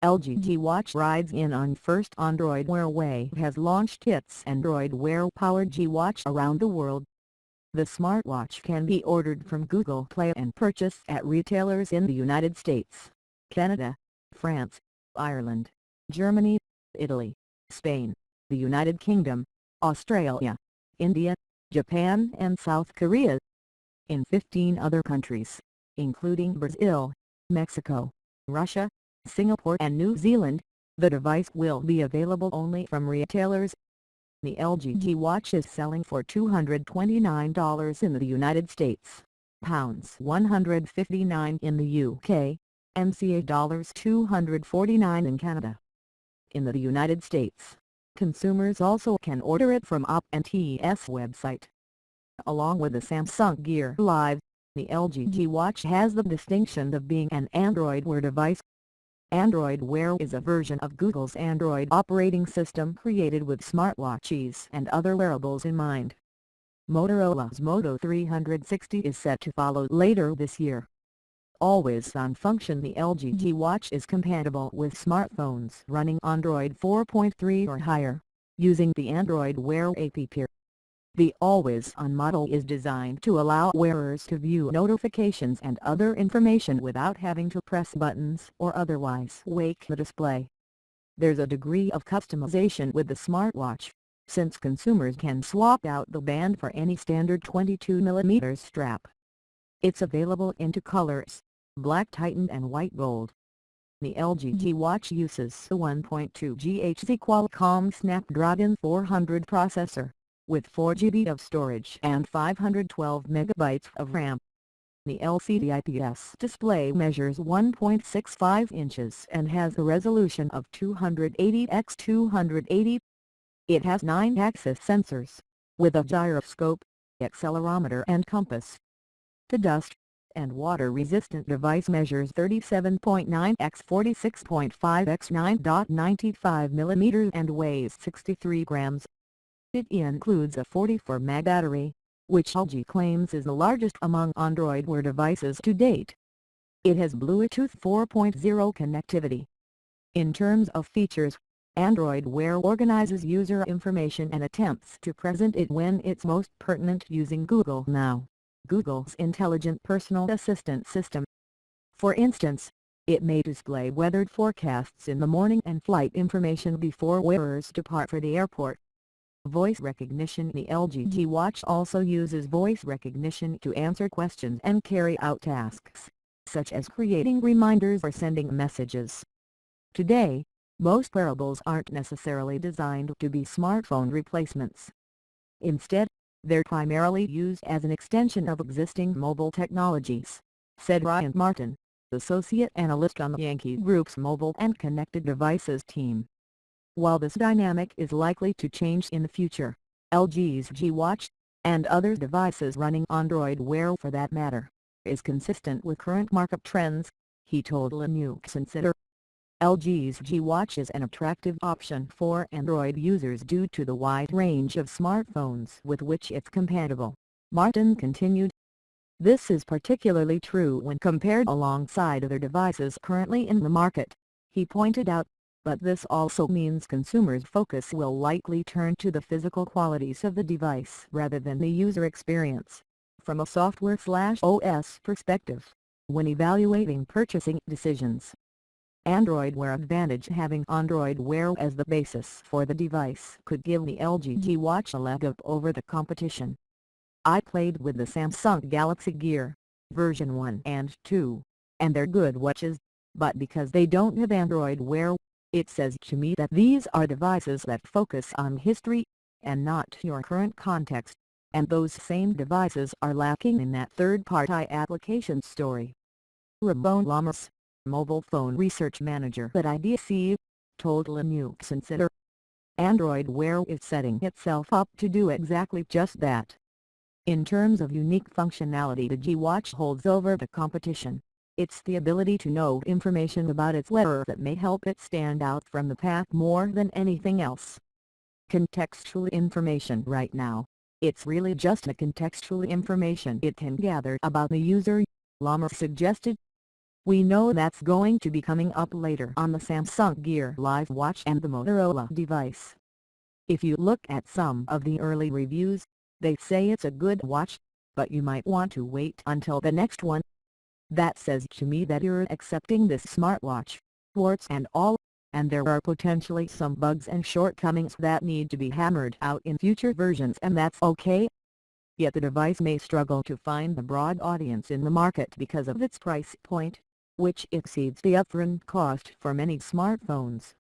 LG G Watch rides in on first Android Wear Wave has launched its Android Wear-powered G Watch around the world. The smartwatch can be ordered from Google Play and purchased at retailers in the United States, Canada, France, Ireland, Germany, Italy, Spain, the United Kingdom, Australia, India, Japan and South Korea. In 15 other countries, including Brazil, Mexico, Russia, Singapore and New Zealand, the device will be available only from retailers. The LG G Watch is selling for $229 in the United States, £159 in the UK, and $249 in Canada. In the United States, consumers also can order it from OP&T's website. Along with the Samsung Gear Live, the LG G Watch has the distinction of being an Android Wear device. Android Wear is a version of Google's Android operating system created with smartwatches and other wearables in mind. Motorola's Moto 360 is set to follow later this year. Always-on function. The LG G Watch is compatible with smartphones running Android 4.3 or higher, using the Android Wear app. The always-on model is designed to allow wearers to view notifications and other information without having to press buttons or otherwise wake the display. There's a degree of customization with the smartwatch, since consumers can swap out the band for any standard 22mm strap. It's available in two colors, Black Titan and White Gold. The LG G Watch uses the 1.2 GHz Qualcomm Snapdragon 400 processor, with 4 GB of storage and 512 MB of RAM. The LCD IPS display measures 1.65 inches and has a resolution of 280 x 280. It has 9 axis sensors, with a gyroscope, accelerometer and compass. The dust and water-resistant device measures 37.9 x 46.5 x 9.95 mm and weighs 63 grams. It includes a 44 mAh battery, which LG claims is the largest among Android Wear devices to date. It has Bluetooth 4.0 connectivity. In terms of features, Android Wear organizes user information and attempts to present it when it's most pertinent using Google Now, Google's intelligent personal assistant system. For instance, it may display weather forecasts in the morning and flight information before wearers depart for the airport. Voice recognition. The LG G Watch also uses voice recognition to answer questions and carry out tasks, such as creating reminders or sending messages. Today, most wearables aren't necessarily designed to be smartphone replacements. Instead, they're primarily used as an extension of existing mobile technologies, said Ryan Martin, associate analyst on the Yankee Group's mobile and connected devices team. While this dynamic is likely to change in the future, LG's G Watch, and other devices running Android Wear for that matter, is consistent with current market trends, he told Linux Insider. LG's G Watch is an attractive option for Android users due to the wide range of smartphones with which it's compatible, Martin continued. This is particularly true when compared alongside other devices currently in the market, he pointed out. But this also means consumers' focus will likely turn to the physical qualities of the device rather than the user experience, from a software/OS perspective, when evaluating purchasing decisions. Android Wear advantage. Having Android Wear as the basis for the device could give the LG G Watch a leg up over the competition. I played with the Samsung Galaxy Gear, version 1 and 2, and they're good watches, but because they don't have Android Wear, it says to me that these are devices that focus on history, and not your current context, and those same devices are lacking in that third-party application story. Ramon Lamas, mobile phone research manager at IDC, told Linux Insider. Android Wear is setting itself up to do exactly just that. In terms of unique functionality, the G Watch holds over the competition. It's the ability to know information about its wearer that may help it stand out from the pack more than anything else. Contextual information. Right now, it's really just the contextual information it can gather about the user, Lamas suggested. We know that's going to be coming up later on the Samsung Gear Live watch and the Motorola device. If you look at some of the early reviews, they say it's a good watch, but you might want to wait until the next one. That says to me that you're accepting this smartwatch, warts and all, and there are potentially some bugs and shortcomings that need to be hammered out in future versions, and that's okay. Yet the device may struggle to find a broad audience in the market because of its price point, which exceeds the upfront cost for many smartphones.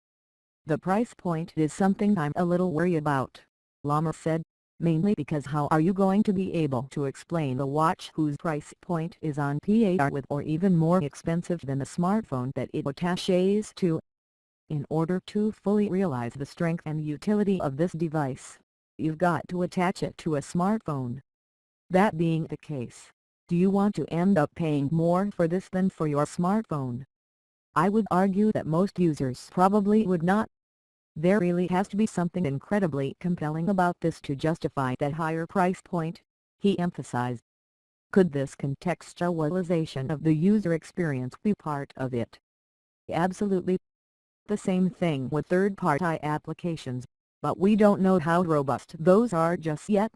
The price point is something I'm a little worried about, Lamar said, mainly because how are you going to be able to explain a watch whose price point is on par with or even more expensive than the smartphone that it attaches to? In order to fully realize the strength and utility of this device, you've got to attach it to a smartphone. That being the case, do you want to end up paying more for this than for your smartphone? I would argue that most users probably would not. There really has to be something incredibly compelling about this to justify that higher price point, he emphasized. Could this contextualization of the user experience be part of it? Absolutely. The same thing with third-party applications, but we don't know how robust those are just yet.